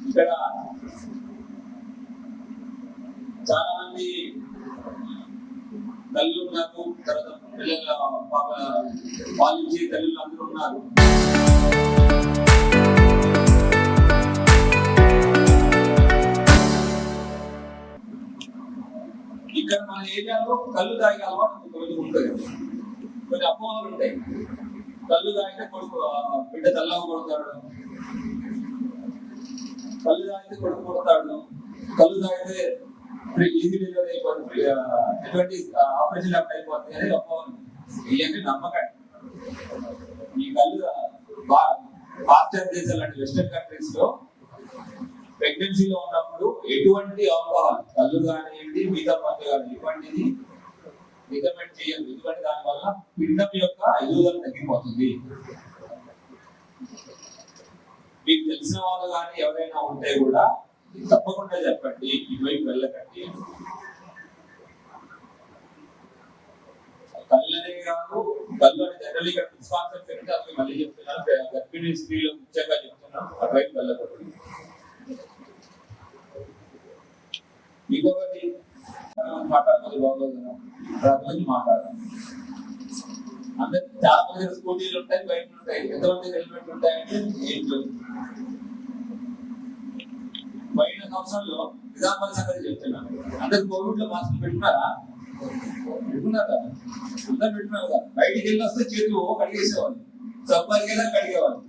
ఇక్కడ చాలా మంది తల్లులు ఉన్నారు, తర్వాత పిల్లల పాలించే తల్లులు అందరూ ఉన్నారు. ఇక్కడ మన ఏరియాలో కళ్ళు తాగే అలవాటు కొంచెం ఉంటుంది, కొన్ని అపోహలు ఉంటాయి. కళ్ళు తాగితే కొడుకు బిడ్డ తల్లగా కొడతాడు, కళ్ళు తాగితే కొడుకు కొడతాడు, కళ్ళు తాగితే ఈజీ డెలివరీ అయిపోతుంది, ఎటువంటి ఆపరేషన్ అయిపోతుంది అనేది అపోహలు. ఇవన్నీ నమ్మకండి. ఈ కళ్ళు పాశ్చాత్య దేశాలు అంటే వెస్టర్న్ కంట్రీస్ లో ప్రెగ్నెన్సీలో ఉన్నప్పుడు ఎటువంటి ఆల్కహాల్, కళ్ళు కానివ్వండి మిగతా పనులు కానీ ఇటువంటిది రికమెండ్ చేయదు. ఎందుకంటే దానివల్ల పిండం యొక్క ఎదుగుదల తగ్గిపోతుంది. మీకు తెలిసిన వాళ్ళు కానీ ఎవరైనా ఉంటే కూడా తప్పకుండా చెప్పండి, ఇటువైపు వెళ్ళకండి. కళ్ళు అనేవి కాదు, కళ్ళు అనేది జనరల్ ఇక్కడ మిస్కాన్సెప్ట్ అంటే అది మళ్ళీ చెప్తున్నాను, గర్భిణీ స్త్రీలు ముఖ్యంగా చెప్తున్నాను, అటువైపు వెళ్ళకూడదు. ఇంకొకటి మాట్లాడుతుంది బాగోదు, గురించి మాట్లాడాలి. అందరు చాలా మంది స్కూటీలు ఉంటాయి, బయటలు ఉంటాయి, ఎంతమంది హెల్మెట్ ఉంటాయంటే ఏంటో. పోయిన సంవత్సరంలో నిజామాబాద్ సంగతి చెప్తున్నాను. అందరు కోవిడ్ లో మాస్కులు పెట్టుకున్నారా? పెట్టుకున్నారా? అందరు పెట్టుకున్నారు కదా. బయటికి వెళ్ళి వస్తే చేతులు కడిగేసేవాళ్ళు, సబ్బాయికి వెళ్ళి కడిగేవాళ్ళు.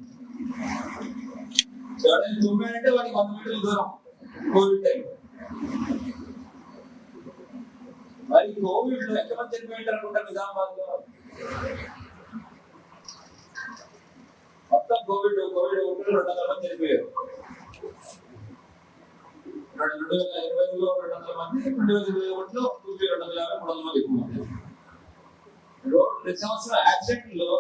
ఎవరైనా తుమ్మాడంటే వాడికి 100 మీటర్ల దూరం కోవిడ్ టైం. మరి కోవిడ్ లో ఎంతమంది చనిపోయింటారు అనుకుంటారు నిజామాబాద్ లో? మొత్తం కోవిడ్ 200 మంది చనిపోయారు. 2020లో 200 మంది, 2021లో 250, 300 మంది ఎక్కువ మంది. ప్రతి సంవత్సరం యాక్సిడెంట్ లో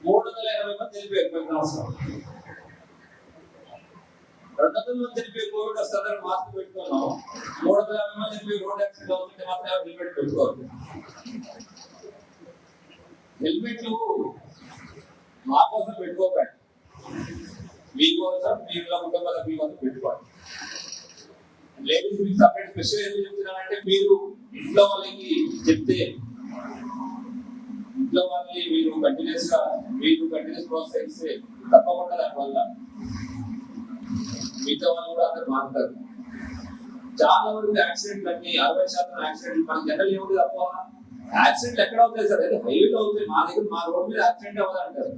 380 మంది చనిపోయారు. ప్రతి సంవత్సరం 200 మంది చనిపోయి కోవిడ్ వస్తుందని మాస్క్ పెట్టుకున్నాం. 350 మంది చనిపోయి రోడ్ యాక్సిడెంట్ అవుతుంటే మాత్రం హెల్మెట్ పెట్టుకోవాలి. హెల్మెట్లు మా కోసం పెట్టుకోకండి, మీకోసం మీరు కుటుంబ సభ్యుల పెట్టుకోండి. లేడీస్ మీకు సపరేట్ స్పెషల్ ఏం చెప్తున్నానంటే, మీరు ఇంట్లో వాళ్ళకి చెప్తే, ఇంట్లో వాళ్ళని మీరు కంటిన్యూస్ ప్రోత్సహిస్తే తప్పకుండా దానివల్ల మిగతా వాళ్ళు కూడా అందరు మారుతారు. చాలా వరకు యాక్సిడెంట్లు అన్ని 60% యాక్సిడెంట్లు మన జనరల్ ఏముంది తప్ప యాక్సిడెంట్లు ఎక్కడ అవుతాయి సార్? అయితే హైవేలో అవుతాయి. మా దగ్గర మా రోడ్ మీద యాక్సిడెంట్ అవ్వదు అంటారు.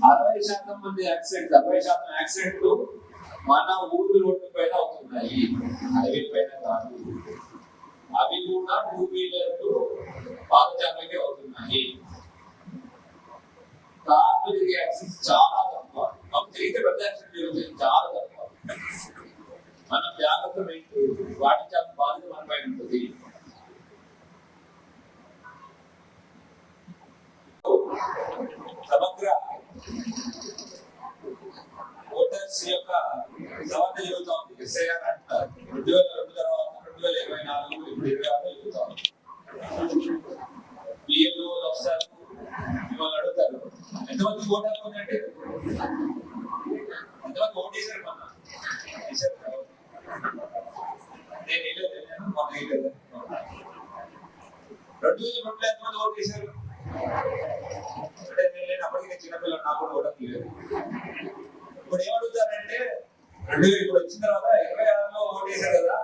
60% మంది యాక్సిడెంట్, 70% యాక్సిడెంట్లు మన ఊరు రోడ్డు పైన అవుతున్నాయి, హైవే పైన కాదు. అవి కూడా 2 వీలర్లు పాదచారులకే అవుతున్నాయి. కార్లు తిరిగే యాక్సిడెంట్స్ చాలా తక్కువ, అవి తిరిగితే పెద్ద యాక్సిడెంట్ జరుగుతాయి, చాలా తక్కువ. మనం జాగ్రత్త పాటించాల్సిన బాధ్యత మన పైన ఉంటుంది. సమగ్ర ఓటర్స్ యొక్క సవరణ జరుగుతా ఉంది. SIR అంటారు. 2002 తర్వాత 2024 ఇప్పుడు 26 జరుగుతా ఉంది. PLO వస్తారు, మిమ్మల్ని అడుగుతారు ఎంతమంది ఓటర్ ఉందంటే, ఎంతమంది ఓట్ చేశారు మన నేను వేయలేదు, మొన్న వేయలేదు. 2002లో ఎంతమంది ఓట్ చేశారు అంటే నేను అప్పటికి నేను చిన్నపిల్లలు, నాకు కూడా ఓటర్ లేదు. ఇప్పుడు ఏమడుగుతారంటే, ఇప్పుడు వచ్చిన తర్వాత 26లో ఓట్ చేశారు కదా,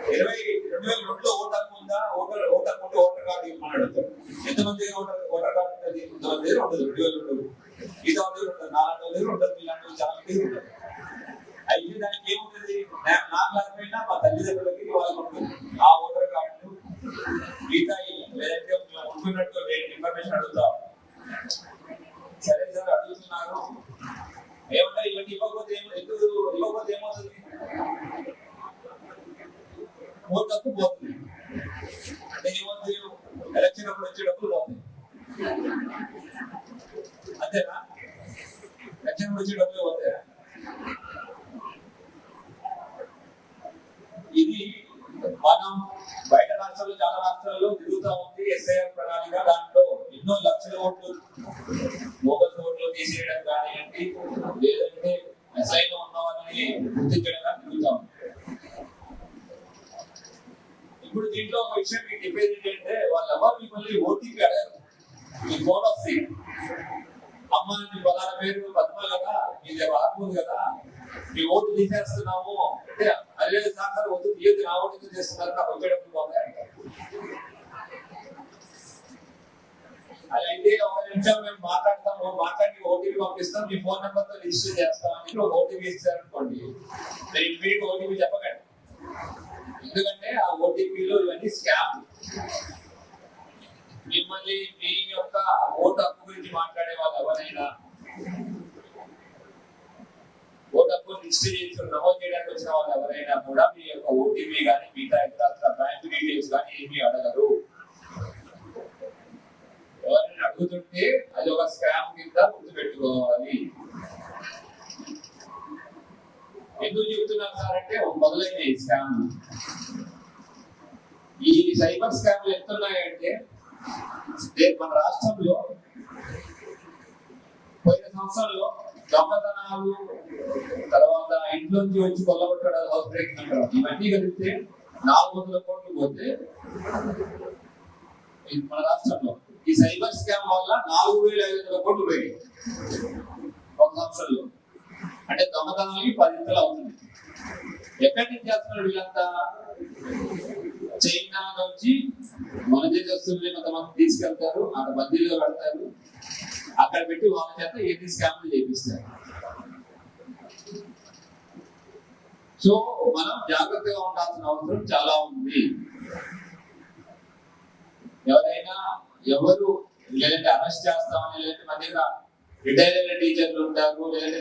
2002లో ఓటు హక్కు ఉందా, ఓటర్ హక్కు ఉంటే ఓటర్ కార్డు ఇవ్వమని అడుగుతారు. ఎంతమంది ఓటర్ కార్డు ఉంటుంది? ఇంతమంది దగ్గర ఉంటుంది. 2002 మిగతా దగ్గర ఉంటుంది, 400 దగ్గర ఉంటుంది, ఇలాంటివి చాలా దగ్గర ఉంటుంది. అయితే దానికి ఏముంటుంది? నాకు లేకపోయినా మా తల్లిదండ్రులకి వాళ్ళకి ఉంటుంది ఆ ఓటర్ కార్డు. మిగతా లేదంటే ఉంటున్నట్టు ఇన్ఫర్మేషన్ అడుగుతాం. సరే సార్ అడుగుతున్నారు, ఏమంటే ఇవన్నీ ఇవ్వకపోతే ఏమవుతుంది? ఓటు హక్కు పోతుంది. అంటే ఏమవుతుంది? ఎలక్షన్ అప్పుడు వచ్చే డబ్బులు పోతాయి, అంతేనా? ఎలక్షన్ అప్పుడు వచ్చే డబ్బులు పోతాయా? ఇది మనం బయట రాష్ట్రాల్లో, చాలా రాష్ట్రాల్లో తిరుగుతా ఉంది SIR ప్రణాళిక. దాంట్లో ఎన్నో లక్షల ఓట్లు, బోగస్ ఓట్లు తీసేయడం కానివ్వండి, లేదంటే SI లో ఉన్న గుర్తించడం జరుగుతాం. ఇప్పుడు దీంట్లో ఒక విషయం మీకు చెప్పేది ఏంటంటే వాళ్ళు ఎవరు మిమ్మల్ని ఓటీపీ అడగరు. మీ ఫోన్ వస్తే అమ్మ నీ పలానా పేరు పద్మ కదా, మీది ఆత్మూరు కదా, మీ ఓటు తీసేస్తున్నాము అంటే అదే సార్ ఓటు తీయద్దు, నా ఓటు చేస్తున్నారు, నాకు వచ్చేటప్పుడు బాగుంది. అలా అయితే ఒక నిమిషం మేము మాట్లాడి ఓటీపీ పంపిస్తాం, మీ ఫోన్ నెంబర్ తో రిజిస్టర్ చేస్తాం అని ఒక ఓటీపీ ఇస్తారనుకోండి, మీరు ఇమీడియట్ ఓటీపీ చెప్పకండి. ఎందుకంటే ఆ ఓటీపీలో ఇవన్నీ స్కామ్. మిమ్మల్ని మీ యొక్క ఓటు హక్కు గురించి మాట్లాడే వాళ్ళు ఎవరైనా, ఓటు హక్కు రిజిస్టర్ చేసి నమోదు చేయడానికి వచ్చిన వాళ్ళు ఎవరైనా కూడా మీ యొక్క ఓటీపీ కానీ మిగతా ఇతర బ్యాంక్ డీటెయిల్స్ కానీ ఏమీ అడగరు. ఎవరైనా అడుగుతుంటే అది ఒక స్కామ్ కింద గుర్తుపెట్టుకోవాలి. ఎందుకు చెబుతున్నారు సార్ అంటే మొదలైన ఈ స్కామ్, ఈ సైబర్ స్కామ్లు ఎంతున్నాయంటే మన రాష్ట్రంలో పోయిన సంవత్సరంలో దొంగతనాలు, తర్వాత ఇంట్లోంచి వచ్చి కొల్లగొట్టడాలు, హౌస్ బ్రేకింగ్ అంటారు, ఇవన్నీ కలిపితే 400 కోట్లు పోతే మన రాష్ట్రంలో ఈ సైబర్ స్కామ్ వల్ల 4500 కోట్లు పోయాయి ఒక సంవత్సరంలో. అంటే దొంగతనాలకి 10 అవుతుంది. ఎక్కడి నుంచి చేస్తున్నారు వీళ్ళంతా? చైనా నుంచి మన దేశస్తుల్ని కొంతమంది తీసుకెళ్తారు, అక్కడ బద్దీలో పెడతారు, అక్కడ పెట్టి వాళ్ళ చేత ఏది స్కామ్లు చేపిస్తారు. సో మనం జాగ్రత్తగా ఉండాల్సిన అవసరం చాలా ఉంది. ఎవరు లేదంటే అరెస్ట్ చేస్తామని, లేదంటే మన దగ్గర రిటైర్ అయిన టీచర్లు ఉంటారు, లేదంటే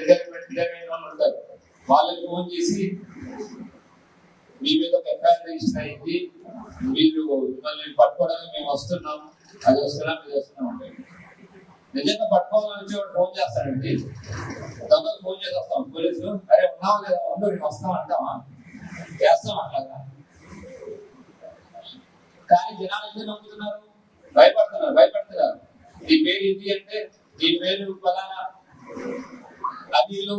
రిటైర్మెంట్ వాళ్ళు ఉంటారు, వాళ్ళకి ఫోన్ చేసి మీ మీద ఒక ఎఫ్ఐఆర్ రిజిస్టర్ అయింది, మీరు మిమ్మల్ని పట్టుకోవడానికి మేము వస్తున్నాం, అది వస్తున్నాం, ఇది వస్తున్నాం అంటే నిజంగా పట్టుకోవాలని వచ్చేవాడు ఫోన్ చేస్తాడండి. దొంగకు ఫోన్ చేసి వస్తాం, పోలీసులు అరే ఉన్నావా లేదా, ఉండు నేను వస్తాం అంటామా? చేస్తాం అట్లాగా. కానీ జనాలు ఎందుకు నమ్ముతున్నారు? భయపడుతున్నారు. ఈ పేరు ఇది అంటే ఈ పేరు ఫలానా అదిలో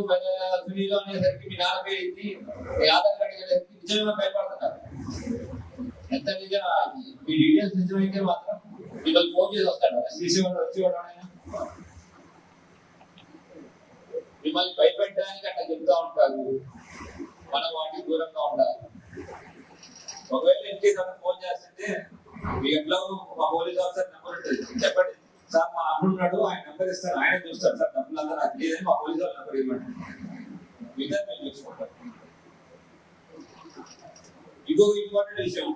సునీలో అనేసరికి మీ నాన్న పేరు ఇది, మీ ఆధార్ కార్డు అనేసరికి నిజంగా భయపడుతున్నారు. ఎంత నిజం మీ డీటెయిల్స్ నిజమైతే మాత్రం మిమ్మల్ని ఫోన్ చేసి వస్తాడు, తీసేవాడు వచ్చేవాడు, మిమ్మల్ని భయపెట్టడానికి అట్లా చెప్తా ఉంటారు. మనం వాటికి దూరంగా ఉండాలి. ఒకవేళ ఇంకేస్ ఫోన్ చేస్తుంటే మీ ఎట్లా మా పోలీస్ ఆఫీసర్ నెంబర్ ఉంటుంది, చెప్పండి సార్ మా అన్నున్నాడు, ఆయన నెంబర్ ఇస్తాను, ఆయన చూస్తాడు సార్, డబ్బులు అంతా నాకు లేదని మా పోలీసు వాళ్ళ నెంబర్ ఇవ్వండి, మిగతా మేము చూసుకుంటాం. ఇంకొక ఇంపార్టెంట్ విషయం,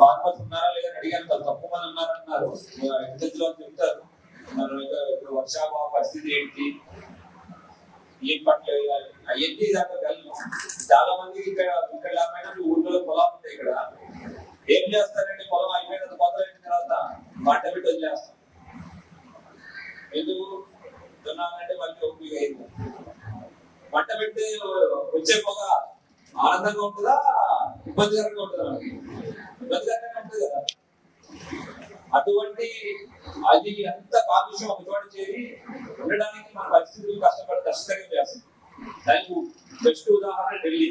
ఫార్మర్స్ ఉన్నారా లేదని అడిగాను, తక్కువ మంది ఉన్నారన్నారు, ఇంట్లో చెప్తారు ఇప్పుడు వర్షాభావ పరిస్థితి ఏంటి, ఏం పంటలు వేయాలి అవన్నీ దాంట్లో కలిగి. చాలా మంది ఇక్కడ లేకపోయినా ఊళ్ళో పొలాలు ఉంటాయి, ఇక్కడ ఏం చేస్తారంటే పొలం అయిపోయినంత మొదలైన తర్వాత పంట పెట్టి వదిలేస్తాం. ఎందుకు దున్నాలంటే మళ్ళీ ఒప్పిక అయింది. పంట పెట్టి వచ్చే పొగ ఆనందంగా ఉంటుందా, ఇబ్బందికరంగా ఉంటుందా? మనకి ఇబ్బందికరంగా ఉంటుంది కదా. అటువంటి అది అంత కాలుష్యం ఒకచోట చేరి ఉండడానికి మన పరిస్థితులు కష్టంగా చేస్తుంది. దానికి బెస్ట్ ఉదాహరణ ఢిల్లీ.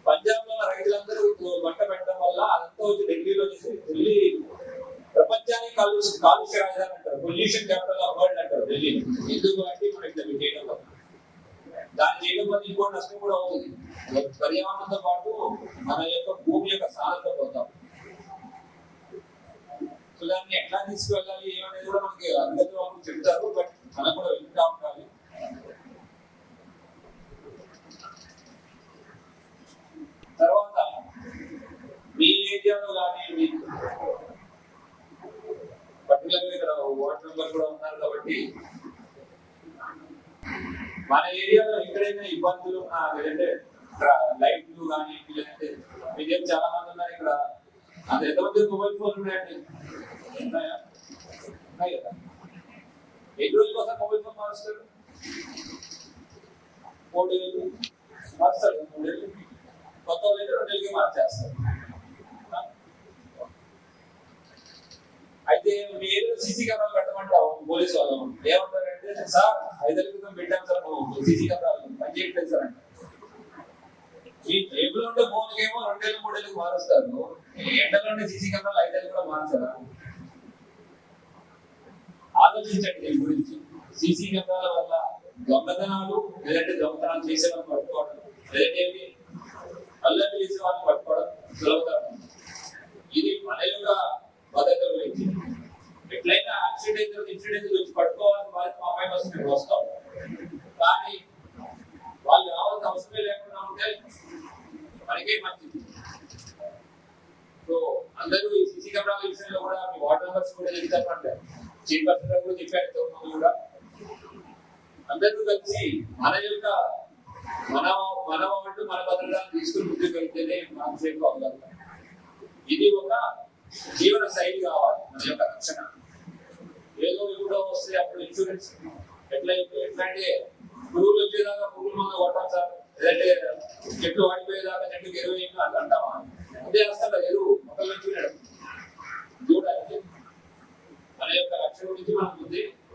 పంజాబ్ లో రైతులందరూ పంట పెట్టడం వల్ల అదంతా వచ్చి ఢిల్లీలో ఢిల్లీ ప్రపంచానికి కాలుష్య రాజధాని అంటారు, పొల్యూషన్ క్యాపిటల్ ఆఫ్ వరల్డ్ అంటారు ఢిల్లీ. ఎందుకు అంటే మనం ఇట్లా చేయడం వల్ల, దాన్ని చేయడం వల్ల ఇంకో నష్టం కూడా అవుతుంది. పర్యావరణంతో పాటు మన యొక్క భూమి యొక్క సాధనతో పోతాం. సో దాన్ని ఎట్లా తీసుకువెళ్ళాలి ఏమనేది కూడా మనకి అందరితో వాళ్ళు చెప్తారు, బట్ మనం కూడా వింటా ఉండాలి. తర్వాత మీ ఏరియాలో కానీ పర్టికులర్గా ఇక్కడ వార్డ్ మెంబర్ కూడా ఉన్నారు కాబట్టి మన ఏరియాలో ఎక్కడైనా ఇబ్బందులు లేదంటే లైట్లు కానీ లేదంటే మీకేం చాలా మంది ఉన్నారు ఇక్కడ, అంత ఎంతమంది మొబైల్ ఫోన్లు ఉన్నాయండి? ఉన్నాయా? ఉన్నాయి కదా. ఎన్ని రోజుల కోసం మొబైల్ ఫోన్ మారుస్తారు? 3 ఏళ్ళు మారుస్తారు, 3 ఏళ్ళు కొత్త వాళ్ళు అయితే 2 ఏళ్ళకి మార్చేస్తారు. అయితే మీ ఏరియాలో సీసీ కెమెరాలు పెట్టమంటావు పోలీసు వాళ్ళు ఏమంటారంటే, సార్ 5 ఏళ్ళ క్రితం పెట్టాం సార్ సీసీ కెమెరాలు, చేయట్లేదు సార్ అంటే ఈ జేబులో ఉండే ఫోన్కి ఏమో 2 ఏళ్ళు 3 ఏళ్ళకి మారుస్తారు, ఎండలో ఉండే సీసీ కెమెరాలు 5 ఏళ్ళు కూడా మార్చారా? ఆలోచించండి దీని గురించి. సీసీ కెమెరాల వల్ల దొంగతనాలు, లేదంటే దొంగతనాలు చేసే వాళ్ళని పట్టుకోవడం, లేదంటే అల్లరి చేసే వాళ్ళని పట్టుకోవడం సులభతరం. ఇది మన యొక్క భద్రత గురించి. ఎట్లయినా యాక్సిడెంట్ ఇన్సిడెంట్ వచ్చి పట్టుకోవాలని వాళ్ళకి మా అమ్మాయి వస్తే మేము వస్తాం, కానీ వాళ్ళు రావాల్సిన అవసరమే లేకుండా ఉంటే మనకే మంచిది. సో అందరూ ఈ సీసీ కెమెరాల విషయంలో కూడా మీ వార్డ్ మెంబర్స్ కూడా చెప్తారంటే చీఫ్ పర్సన్ కూడా చెప్పారు ఇంతకుముందు కూడా. అందరూ కలిసి మన యొక్క మన వార్డు మన భద్రతను తీసుకుని ముందుకు వెళ్తేనే మనం సేఫ్ గా ఉండగలుగుతాం. ఇది ఒక జీవన శైలి కావాలి మన యొక్క రక్షణ. ఏదో ఇప్పుడు వస్తే అప్పుడు ఇన్సూరెన్స్ ఎట్లంటే పురుగులు వచ్చేదాకా పురుగుల మందు కొట్టాలి సార్, లేదంటే చెట్లు వాడిపోయేదాకా చెట్లకు ఎరువు వేయడం అని అంటామా? అదే వస్తాడు ఎరువు మొక్కల నుంచి చూడాలి. మన యొక్క రక్షణ గురించి మనం ముందే